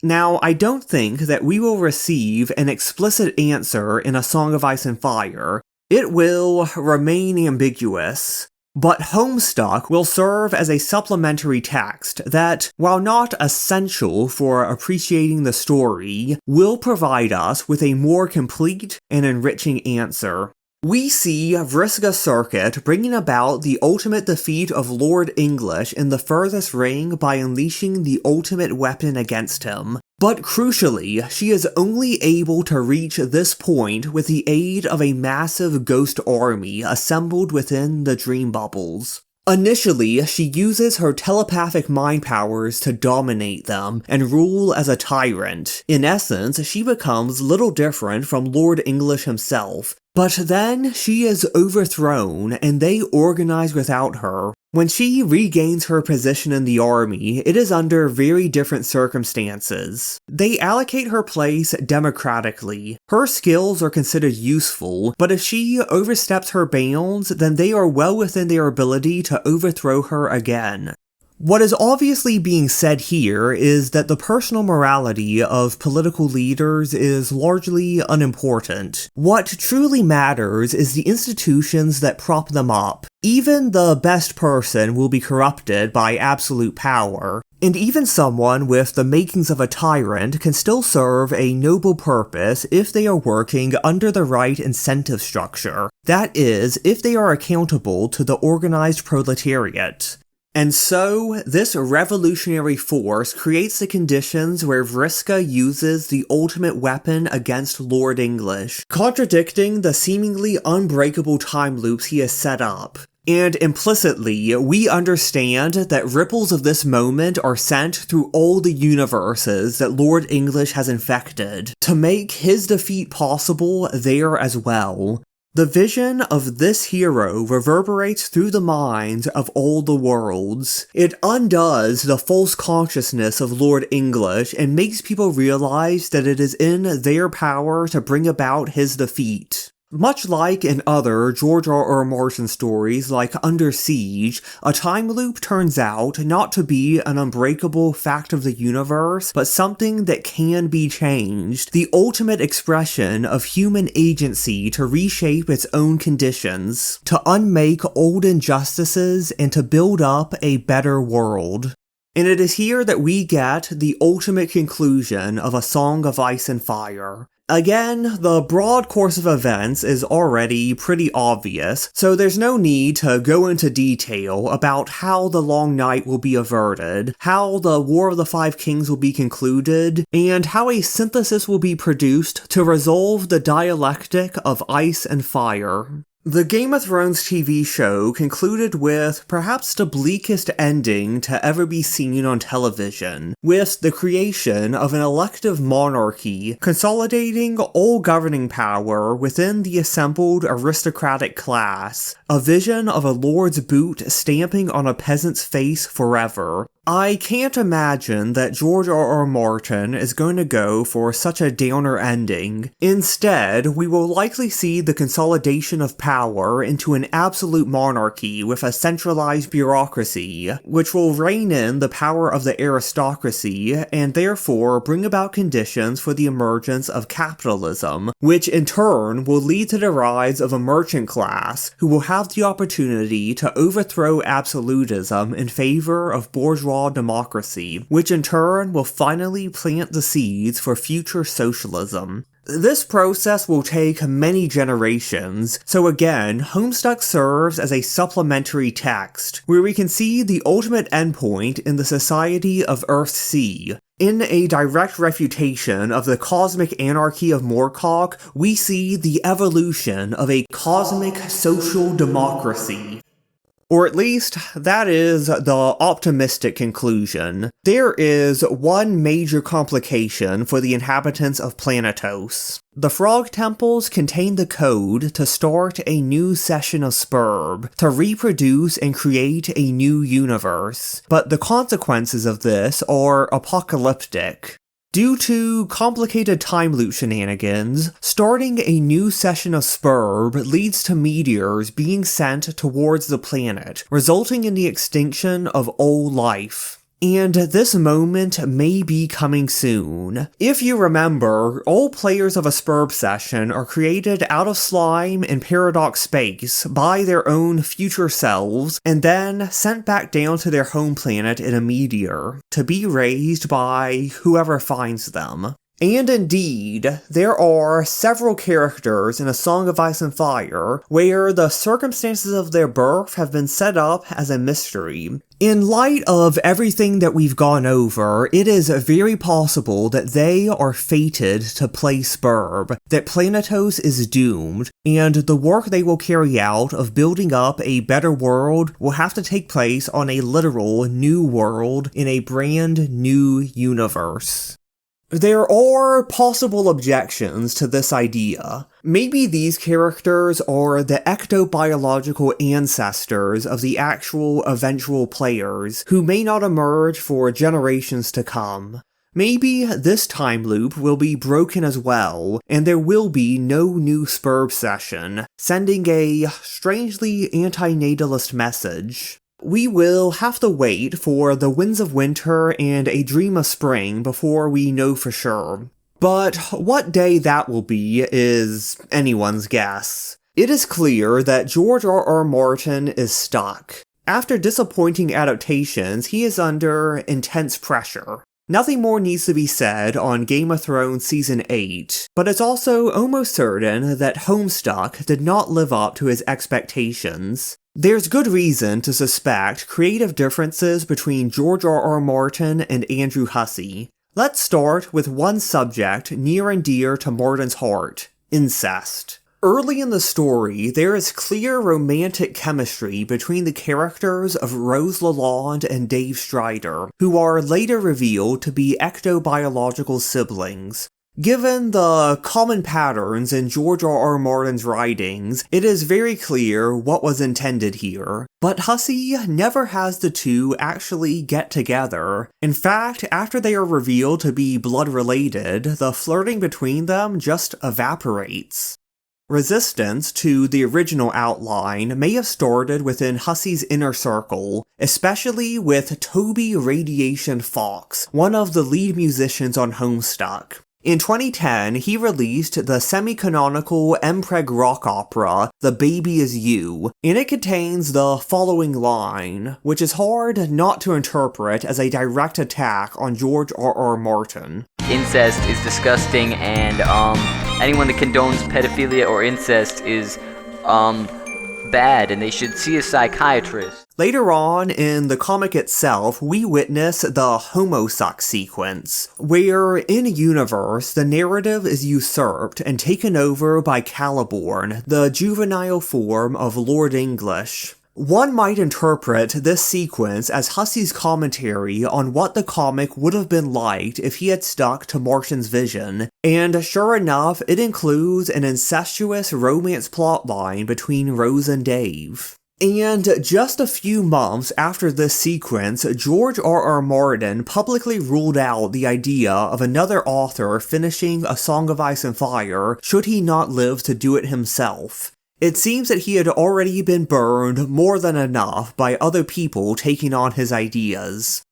Now, I don't think that we will receive an explicit answer in A Song of Ice and Fire. It will remain ambiguous. But Homestuck will serve as a supplementary text that, while not essential for appreciating the story, will provide us with a more complete and enriching answer. We see Vriska's circuit bringing about the ultimate defeat of Lord English in the furthest ring by unleashing the ultimate weapon against him. But crucially, she is only able to reach this point with the aid of a massive ghost army assembled within the dream bubbles. Initially, she uses her telepathic mind powers to dominate them and rule as a tyrant. In essence, she becomes little different from Lord English himself. But then she is overthrown and they organize without her. When she regains her position in the army, it is under very different circumstances. They allocate her place democratically. Her skills are considered useful, but if she oversteps her bounds, then they are well within their ability to overthrow her again. What is obviously being said here is that the personal morality of political leaders is largely unimportant. What truly matters is the institutions that prop them up. Even the best person will be corrupted by absolute power, and even someone with the makings of a tyrant can still serve a noble purpose if they are working under the right incentive structure. That is, if they are accountable to the organized proletariat. And so, this revolutionary force creates the conditions where Vriska uses the ultimate weapon against Lord English, contradicting the seemingly unbreakable time loops he has set up. And implicitly, we understand that ripples of this moment are sent through all the universes that Lord English has infected, to make his defeat possible there as well. The vision of this hero reverberates through the minds of all the worlds. It undoes the false consciousness of Lord English and makes people realize that it is in their power to bring about his defeat. Much like in other George R.R. Martin stories like Under Siege, a time loop turns out not to be an unbreakable fact of the universe, but something that can be changed, the ultimate expression of human agency to reshape its own conditions, to unmake old injustices and to build up a better world. And it is here that we get the ultimate conclusion of A Song of Ice and Fire. Again, the broad course of events is already pretty obvious, so there's no need to go into detail about how the Long Night will be averted, how the War of the Five Kings will be concluded, and how a synthesis will be produced to resolve the dialectic of ice and fire. The Game of Thrones TV show concluded with perhaps the bleakest ending to ever be seen on television, with the creation of an elective monarchy consolidating all governing power within the assembled aristocratic class, a vision of a lord's boot stamping on a peasant's face forever. I can't imagine that George R.R. Martin is going to go for such a downer ending. Instead, we will likely see the consolidation of power into an absolute monarchy with a centralized bureaucracy, which will rein in the power of the aristocracy and therefore bring about conditions for the emergence of capitalism, which in turn will lead to the rise of a merchant class who will have the opportunity to overthrow absolutism in favor of bourgeois democracy, which in turn will finally plant the seeds for future socialism. This process will take many generations, so again, Homestuck serves as a supplementary text, where we can see the ultimate endpoint in the society of Earthsea. In a direct refutation of the cosmic anarchy of Moorcock, we see the evolution of a cosmic social democracy. Or at least, that is the optimistic conclusion. There is one major complication for the inhabitants of Planetos. The Frog Temples contain the code to start a new session of Spurb, to reproduce and create a new universe, but the consequences of this are apocalyptic. Due to complicated time loop shenanigans, starting a new session of Spurb leads to meteors being sent towards the planet, resulting in the extinction of all life. And this moment may be coming soon. If you remember, all players of a Spurb session are created out of slime and paradox space by their own future selves, and then sent back down to their home planet in a meteor, to be raised by whoever finds them. And indeed, there are several characters in A Song of Ice and Fire where the circumstances of their birth have been set up as a mystery. In light of everything that we've gone over, it is very possible that they are fated to play Spurb, that Planetos is doomed, and the work they will carry out of building up a better world will have to take place on a literal new world in a brand new universe. There are possible objections to this idea. Maybe these characters are the ectobiological ancestors of the actual eventual players, who may not emerge for generations to come. Maybe this time loop will be broken as well, and there will be no new Spurb session, sending a strangely antinatalist message. We will have to wait for the Winds of Winter and A Dream of Spring before we know for sure. But what day that will be is anyone's guess. It is clear that George R.R. Martin is stuck. After disappointing adaptations, he is under intense pressure. Nothing more needs to be said on Game of Thrones Season 8, but it's also almost certain that Homestuck did not live up to his expectations. There's good reason to suspect creative differences between George R.R. Martin and Andrew Hussie. Let's start with one subject near and dear to Martin's heart: incest. Early in the story, there is clear romantic chemistry between the characters of Rose Lalonde and Dave Strider, who are later revealed to be ectobiological siblings. Given the common patterns in George R.R. Martin's writings, it is very clear what was intended here. But Hussie never has the two actually get together. In fact, after they are revealed to be blood-related, the flirting between them just evaporates. Resistance to the original outline may have started within Hussie's inner circle, especially with Toby Radiation Fox, one of the lead musicians on Homestuck. In 2010, he released the semi-canonical Mpreg rock opera, The Baby Is You, and it contains the following line, which is hard not to interpret as a direct attack on George R.R. Martin. Incest is disgusting, and anyone that condones pedophilia or incest is bad, and they should see a psychiatrist. Later on in the comic itself, we witness the Homosuck sequence, where in-universe the narrative is usurped and taken over by Caliborn, the juvenile form of Lord English. One might interpret this sequence as Hussie's commentary on what the comic would have been like if he had stuck to Martin's vision, and sure enough, it includes an incestuous romance plotline between Rose and Dave. And just a few months after this sequence, George R.R. Martin publicly ruled out the idea of another author finishing A Song of Ice and Fire should he not live to do it himself. It seems that he had already been burned more than enough by other people taking on his ideas.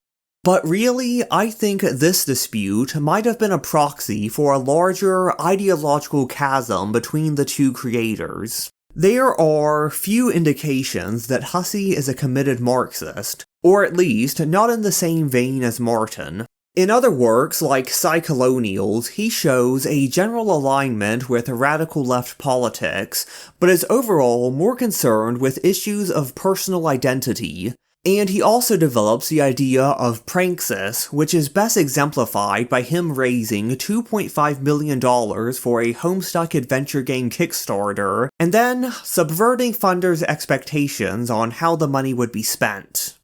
But really, I think this dispute might have been a proxy for a larger ideological chasm between the two creators. There are few indications that Hussie is a committed Marxist, or at least not in the same vein as Martin. In other works, like Psycolonials, he shows a general alignment with radical left politics, but is overall more concerned with issues of personal identity. And he also develops the idea of pranksis, which is best exemplified by him raising $2.5 million for a Homestuck adventure game Kickstarter, and then subverting funders' expectations on how the money would be spent.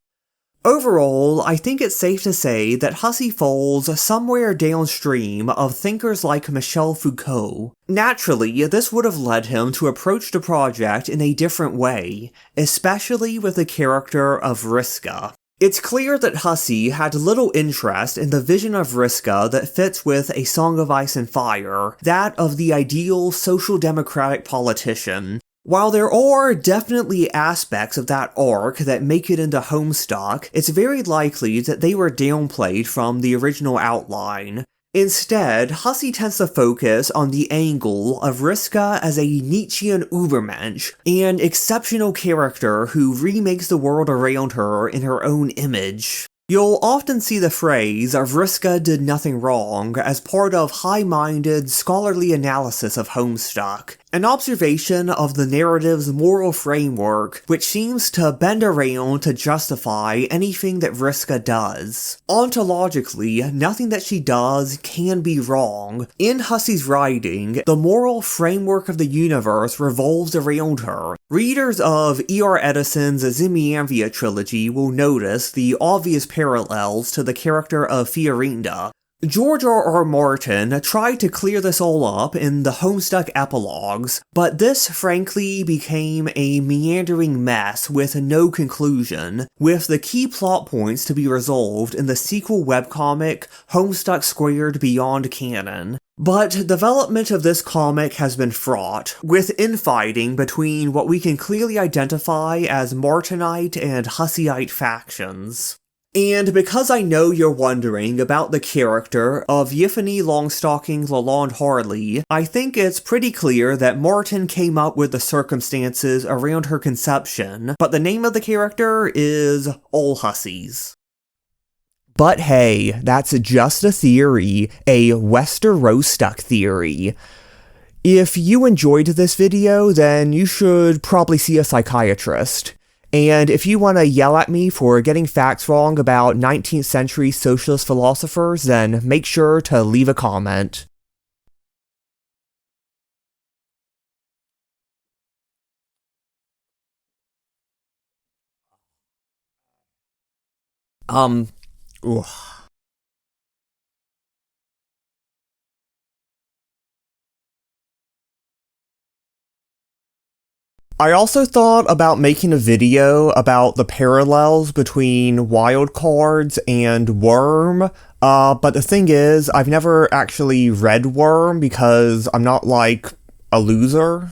Overall, I think it's safe to say that Hussie falls somewhere downstream of thinkers like Michel Foucault. Naturally, this would have led him to approach the project in a different way, especially with the character of Vriska. It's clear that Hussie had little interest in the vision of Vriska that fits with A Song of Ice and Fire, that of the ideal social democratic politician. While there are definitely aspects of that arc that make it into Homestuck, it's very likely that they were downplayed from the original outline. Instead, Hussie tends to focus on the angle of Vriska as a Nietzschean Übermensch, an exceptional character who remakes the world around her in her own image. You'll often see the phrase, Vriska did nothing wrong, as part of high-minded, scholarly analysis of Homestuck, an observation of the narrative's moral framework which seems to bend around to justify anything that Vriska does. Ontologically, nothing that she does can be wrong. In Hussey's writing, the moral framework of the universe revolves around her. Readers of E.R. Edison's Zimianvia trilogy will notice the obvious parallels to the character of Fiorinda. George R.R. Martin tried to clear this all up in the Homestuck epilogues, but this frankly became a meandering mess with no conclusion, with the key plot points to be resolved in the sequel webcomic Homestuck Squared Beyond Canon. But development of this comic has been fraught, with infighting between what we can clearly identify as Martinite and Husseyite factions. And because I know you're wondering about the character of Yiffany Longstocking Lalonde Harley, I think it's pretty clear that Martin came up with the circumstances around her conception, but the name of the character is All Hussies. But hey, that's just a theory, a Westerostuck theory. If you enjoyed this video, then you should probably see a psychiatrist. And if you want to yell at me for getting facts wrong about 19th century socialist philosophers, then make sure to leave a comment. Ugh. I also thought about making a video about the parallels between Wildcards and Worm, but the thing is, I've never actually read Worm because I'm not like a loser.